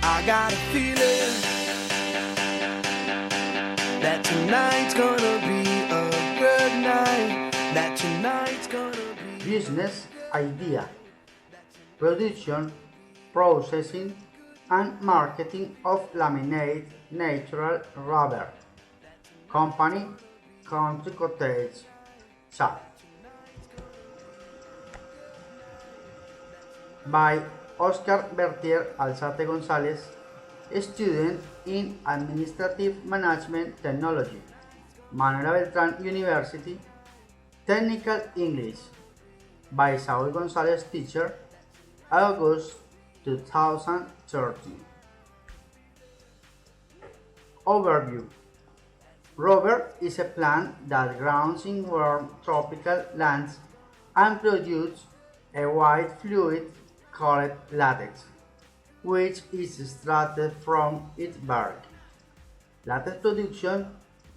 I got a feeling that tonight's gonna be a good night. That tonight's gonna be Business idea, production, processing, and marketing of laminate natural rubber. Company, Country Cottage Shop. By Oscar Bertier Alzate Gonzalez, student in Administrative Management Technology, Manuela Beltrán University, Technical English. By Saul Gonzalez, teacher, August 2013. Overview. Rubber is a plant that grows in warm tropical lands and produces a white fluid called latex, which is extracted from its bark. Latex production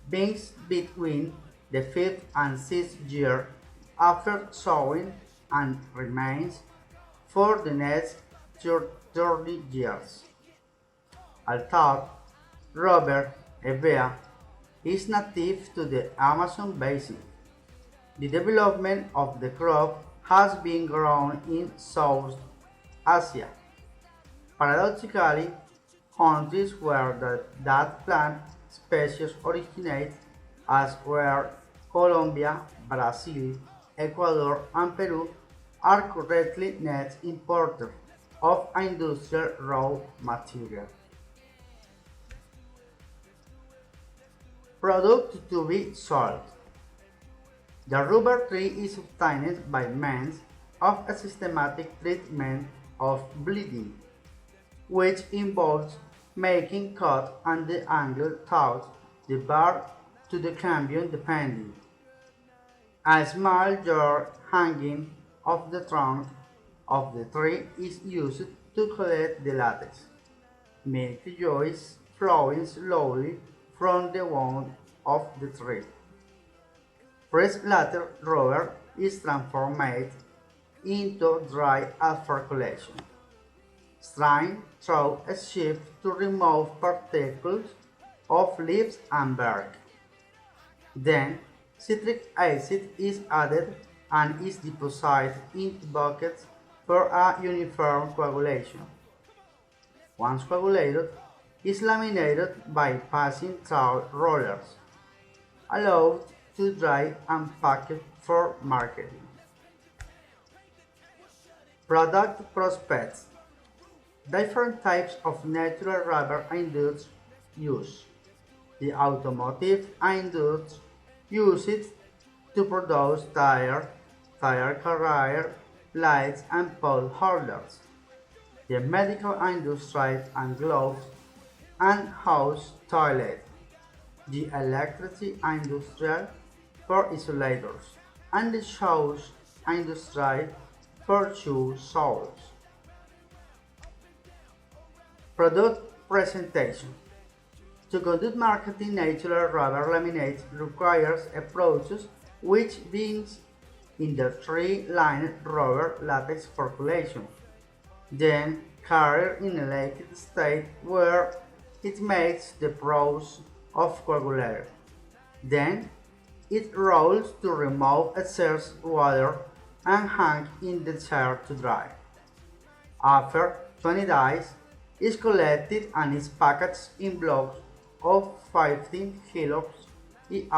begins between the 5th and 6th year after sowing and remains for the next 30 years. Although rubber, Hevea, is native to the Amazon basin, the development of the crop has been grown in South Asia. Paradoxically, countries where that plant species originate, as were Colombia, Brazil, Ecuador, and Peru, are currently net importers of industrial raw material. Product to be sold. The rubber tree is obtained by means of a systematic treatment of bleeding, which involves making cut at the angle through the bark to the cambium depending. A small jar hanging off the trunk of the tree is used to collect the latex. Milk juice flowing slowly from the wound of the tree. Fresh latex rubber is transformed into dry after collection. Strained through a sieve to remove particles of leaves and bark. Then, citric acid is added and is deposited into buckets for a uniform coagulation. Once coagulated, is laminated by passing through rollers, allowed to dry and packed for marketing. Product prospects. Different types of natural rubber induced use. The automotive industry uses it to produce tire carrier lights and pole holders. The medical industry and gloves and house toilet. The electricity industry for isolators, and the shoes industry for shoe soles. Product presentation. To conduct marketing natural rubber laminates requires a process which begins in the tree-lined rubber latex formulation, then carried in a liquid state where it makes the process of coagulation. Then it rolls to remove excess water and hang in the chair to dry. After 20 days, is collected and is packaged in blocks of 15 kilos each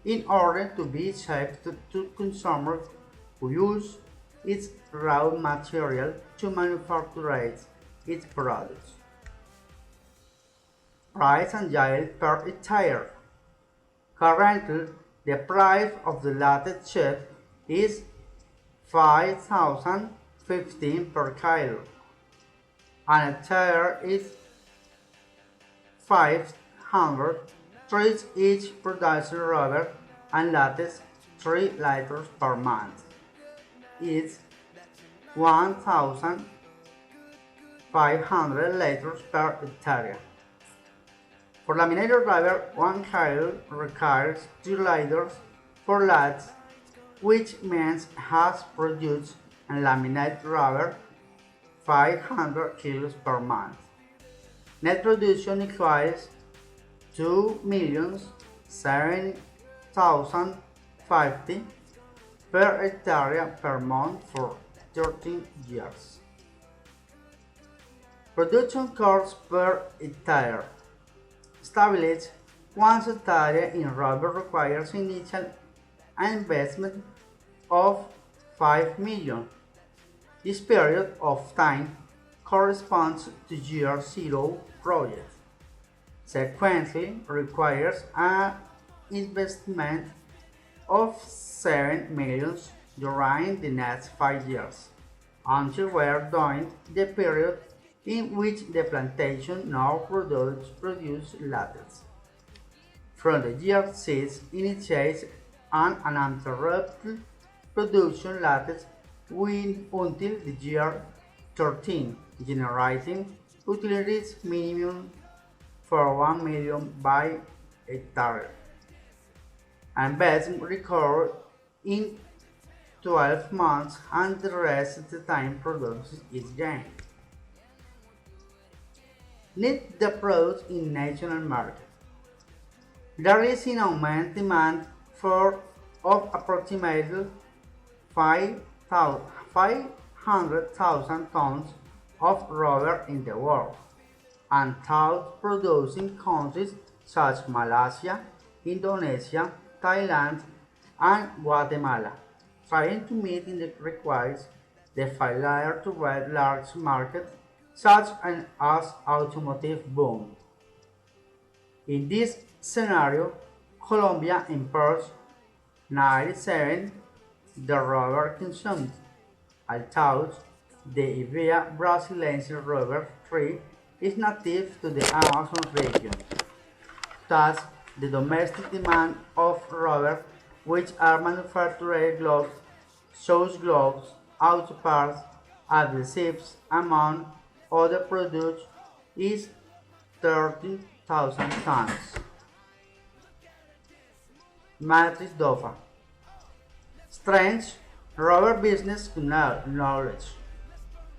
in order to be shipped to consumers who use its raw material to manufacture its products. Price and yield per hectare. Currently, the price of the latex sheet is 5,015 per kilo. An hectare is 500 trees each producing rubber and latex 3 liters per month. It's 1,500 liters per hectare. For laminated rubber, 1 kilo requires 2 liters for latex, which means has produced and laminated rubber 500 kilos per month. Net production equals 2,007,050 per hectare per month for 13 years. Production cost per hectare. Established, 1 hectare in rubber requires initial investment of 5 million. This period of time corresponds to year zero project. Sequentially requires an investment of 7 million during the next 5 years, until we're during the period in which the plantation now produces latex. From the year 6 initiates an uninterrupted production latex until the year 13, generating utilities minimum for 1 million by hectare. Investment recurred in 12 months and the rest of the time production is gained. Need the product in national market. There is an augment demand for of approximately 500,000 tons of rubber in the world, and thought producing countries such as Malaysia, Indonesia, Thailand, and Guatemala, trying to meet the requires the failure to wed large markets such as automotive boom. In this scenario, Colombia imports 97 the rubber consumed, although the Hevea brasilense rubber tree is native to the Amazon region. Thus, the domestic demand of rubber, which are manufactured gloves, shoes gloves, auto parts, adhesives, among other products, is 30,000 tons. Matrix DOFA. Strength, rubber business knowledge.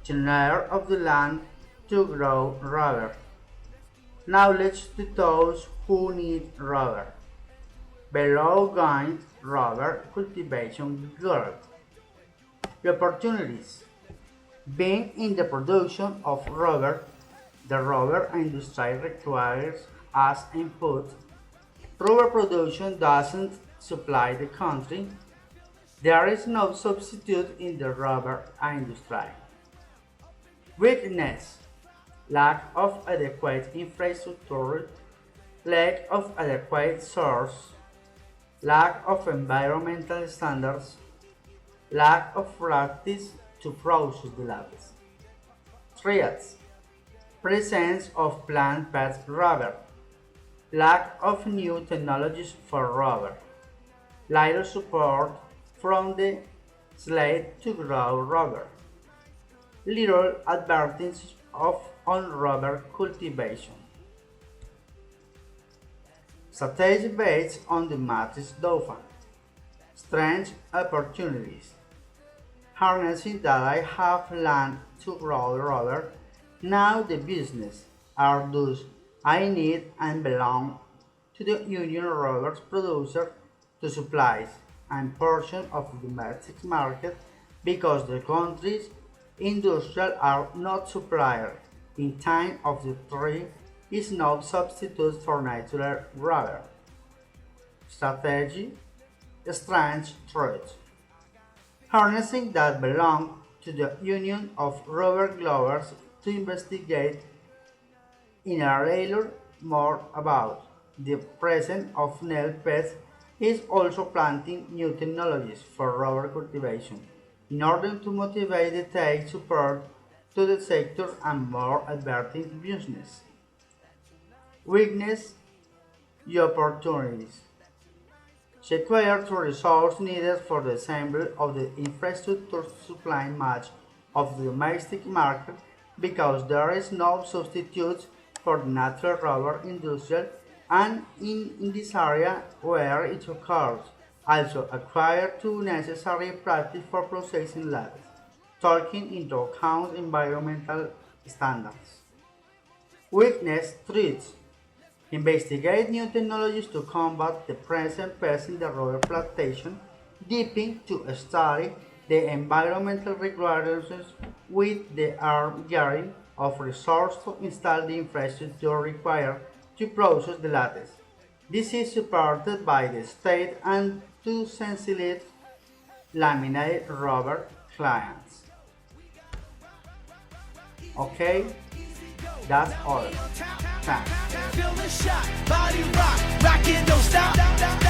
Tenure of the land to grow rubber. Knowledge to those who need rubber. Below going rubber cultivation growth. The opportunities. Being in the production of rubber, the rubber industry requires as input. Rubber production doesn't supply the country. There is no substitute in the rubber industry. Weakness: lack of adequate infrastructure, lack of adequate source, lack of environmental standards, lack of practice to process the latex. Threats: presence of plant-based rubber, lack of new technologies for rubber, little support from the state to grow rubber, little advertising on rubber cultivation. Strategy based on the matrix DOFA. Strengths, opportunities. Harnessing that I have land to grow rubber. Now the business are those I need and belong to the union rubber producer to supplies and portion of the domestic market because the country's industrial are not supplier in time of the tree is no substitute for natural rubber. Strategy, strange threat. Harnessing that belong to the union of rubber growers to investigate in a later more about the presence of nail pests is also planting new technologies for rubber cultivation in order to motivate the take support to the sector and more advertising business. Weakness, the opportunities. Require the resources needed for the assembly of the infrastructure supply much of the domestic market because there is no substitute for the natural rubber industry and in this area where it occurs, also acquire two necessary practice for processing latex, taking into account environmental standards. Weakness threats. Investigate new technologies to combat the present pest in the rubber plantation. Deeping to study the environmental regulations with the arm gearing of resources to install the infrastructure required to process the latex. This is supported by the state and to sensitive laminated rubber clients. Okay, that's all. Thanks. Feel the shot, body rock, rockin', don't stop.